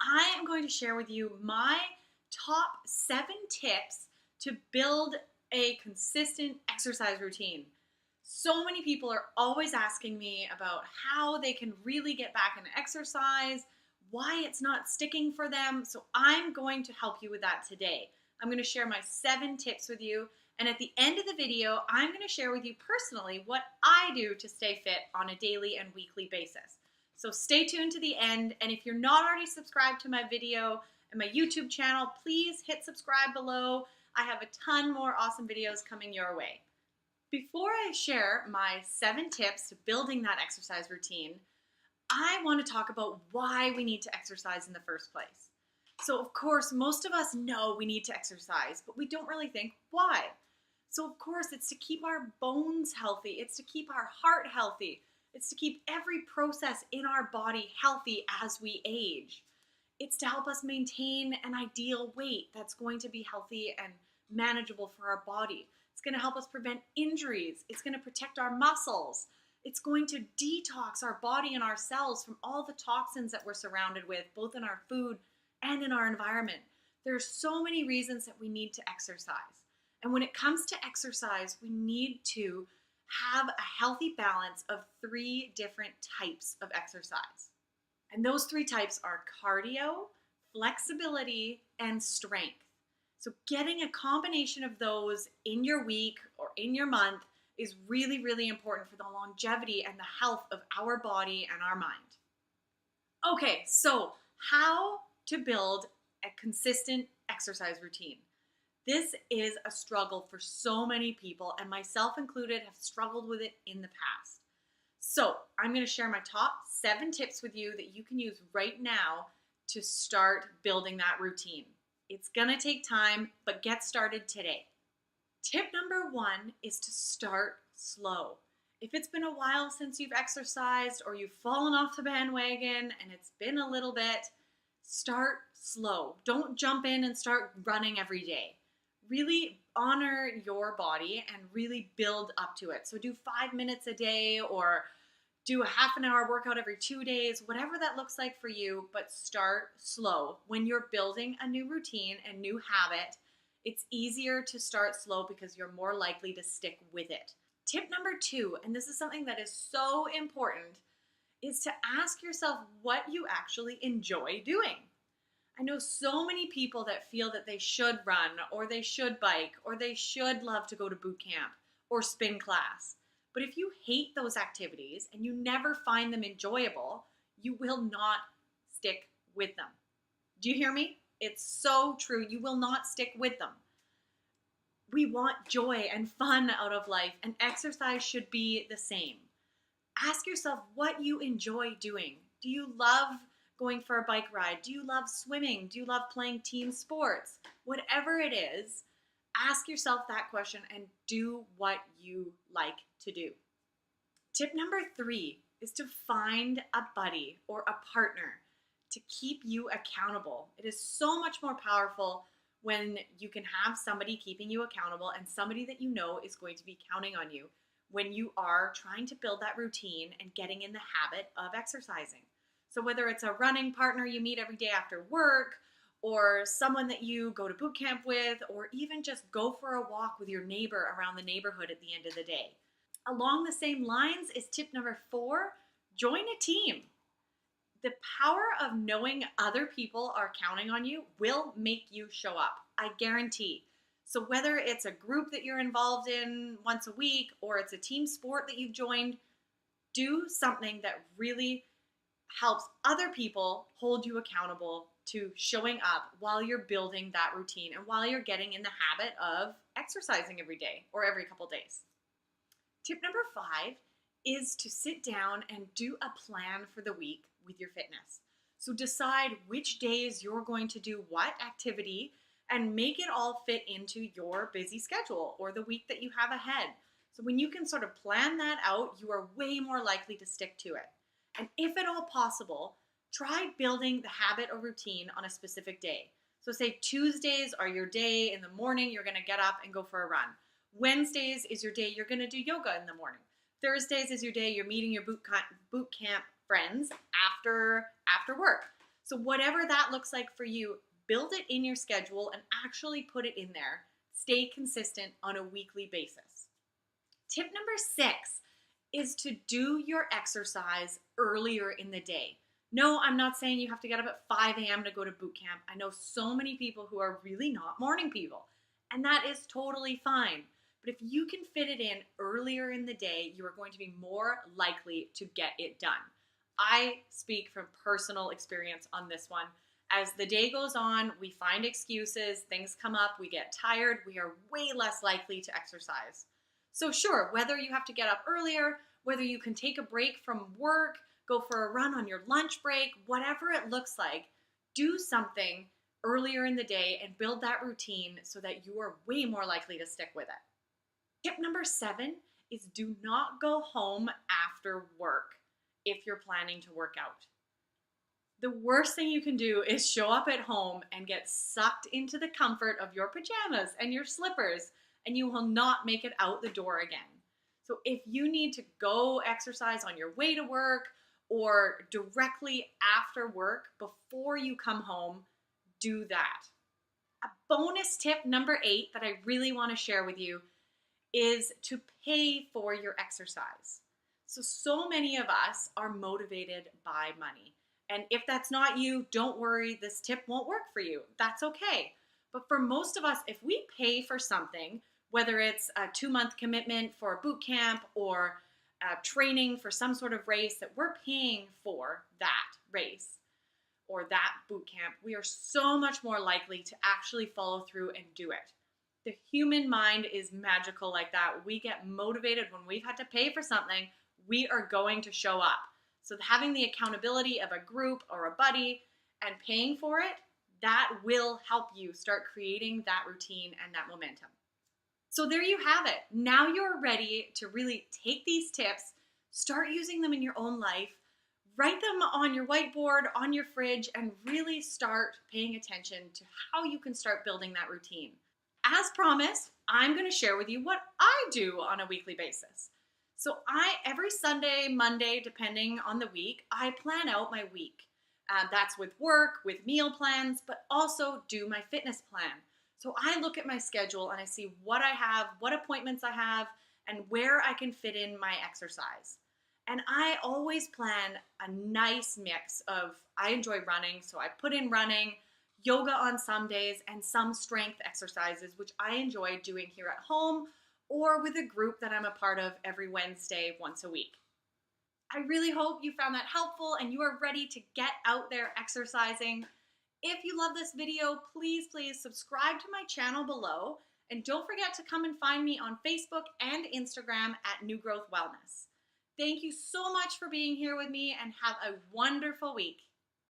I am going to share with you my top 7 tips to build a consistent exercise routine. So many people are always asking me about how they can really get back into exercise, why it's not sticking for them. So I'm going to help you with that today. I'm going to share my 7 tips with you. And at the end of the video, I'm going to share with you personally what I do to stay fit on a daily and weekly basis. So stay tuned to the end, and if you're not already subscribed to my video and my YouTube channel, please hit subscribe below. I have a ton more awesome videos coming your way. Before I share my 7 tips to building that exercise routine, I want to talk about why we need to exercise in the first place. So of course, most of us know we need to exercise, but we don't really think why. So of course, it's to keep our bones healthy. It's to keep our heart healthy. It's to keep every process in our body healthy as we age. It's to help us maintain an ideal weight that's going to be healthy and manageable for our body. It's going to help us prevent injuries. It's going to protect our muscles. It's going to detox our body and our cells from all the toxins that we're surrounded with, both in our food and in our environment. There are so many reasons that we need to exercise. And when it comes to exercise, we need to have a healthy balance of 3 different types of exercise. And those 3 types are cardio, flexibility, and strength. So getting a combination of those in your week or in your month is really, really important for the longevity and the health of our body and our mind. Okay, so how to build a consistent exercise routine. This is a struggle for so many people, and myself included have struggled with it in the past. So I'm going to share my top 7 tips with you that you can use right now to start building that routine. It's going to take time, but get started today. Tip number 1 is to start slow. If it's been a while since you've exercised or you've fallen off the bandwagon and it's been a little bit, start slow. Don't jump in and start running every day. Really honor your body and really build up to it. So do 5 minutes a day or do a half an hour workout every 2 days, whatever that looks like for you, but start slow. When you're building a new routine and new habit, it's easier to start slow because you're more likely to stick with it. Tip number 2, and this is something that is so important, is to ask yourself what you actually enjoy doing. I know so many people that feel that they should run or they should bike or they should love to go to boot camp or spin class. But if you hate those activities and you never find them enjoyable, you will not stick with them. Do you hear me? It's so true. You will not stick with them. We want joy and fun out of life, and exercise should be the same. Ask yourself what you enjoy doing. Do you love going for a bike ride? Do you love swimming? Do you love playing team sports? Whatever it is, ask yourself that question and do what you like to do. Tip number 3 is to find a buddy or a partner to keep you accountable. It is so much more powerful when you can have somebody keeping you accountable and somebody that you know is going to be counting on you when you are trying to build that routine and getting in the habit of exercising. So whether it's a running partner you meet every day after work, or someone that you go to boot camp with, or even just go for a walk with your neighbor around the neighborhood at the end of the day. Along the same lines is tip number 4, join a team. The power of knowing other people are counting on you will make you show up, I guarantee. So whether it's a group that you're involved in once a week or it's a team sport that you've joined, do something that really helps other people hold you accountable to showing up while you're building that routine and while you're getting in the habit of exercising every day or every couple days. Tip number 5 is to sit down and do a plan for the week with your fitness. So decide which days you're going to do what activity and make it all fit into your busy schedule or the week that you have ahead. So when you can sort of plan that out, you are way more likely to stick to it. And if at all possible, try building the habit or routine on a specific day. So say Tuesdays are your day in the morning, you're going to get up and go for a run. Wednesdays is your day you're going to do yoga in the morning. Thursdays is your day you're meeting your boot camp friends after work. So whatever that looks like for you, build it in your schedule and actually put it in there. Stay consistent on a weekly basis. Tip number 6 is to do your exercise earlier in the day. No, I'm not saying you have to get up at 5 a.m. to go to boot camp. I know so many people who are really not morning people, and that is totally fine. But if you can fit it in earlier in the day, you are going to be more likely to get it done. I speak from personal experience on this one. As the day goes on, we find excuses, things come up, we get tired, we are way less likely to exercise. So sure, whether you have to get up earlier, whether you can take a break from work, go for a run on your lunch break, whatever it looks like, do something earlier in the day and build that routine so that you are way more likely to stick with it. Tip number 7 is do not go home after work if you're planning to work out. The worst thing you can do is show up at home and get sucked into the comfort of your pajamas and your slippers, and you will not make it out the door again. So if you need to go exercise on your way to work or directly after work before you come home, do that. A bonus tip number 8 that I really want to share with you is to pay for your exercise. So many of us are motivated by money. And if that's not you, don't worry, this tip won't work for you. That's okay. But for most of us, if we pay for something, whether it's a 2-month commitment for a boot camp or training for some sort of race that we're paying for that race or that boot camp, we are so much more likely to actually follow through and do it. The human mind is magical like that. We get motivated when we've had to pay for something, we are going to show up. So having the accountability of a group or a buddy and paying for it, that will help you start creating that routine and that momentum. So there you have it. Now you're ready to really take these tips, start using them in your own life, write them on your whiteboard, on your fridge, and really start paying attention to how you can start building that routine. As promised, I'm going to share with you what I do on a weekly basis. So every Sunday, Monday, depending on the week, I plan out my week. That's with work, with meal plans, but also do my fitness plan. So I look at my schedule and I see what I have, what appointments I have, and where I can fit in my exercise. And I always plan a nice mix of, I enjoy running, so I put in running, yoga on some days, and some strength exercises, which I enjoy doing here at home or with a group that I'm a part of every Wednesday, once a week. I really hope you found that helpful and you are ready to get out there exercising. If you love this video, please subscribe to my channel below. And don't forget to come and find me on Facebook and Instagram at New Growth Wellness. Thank you so much for being here with me and have a wonderful week.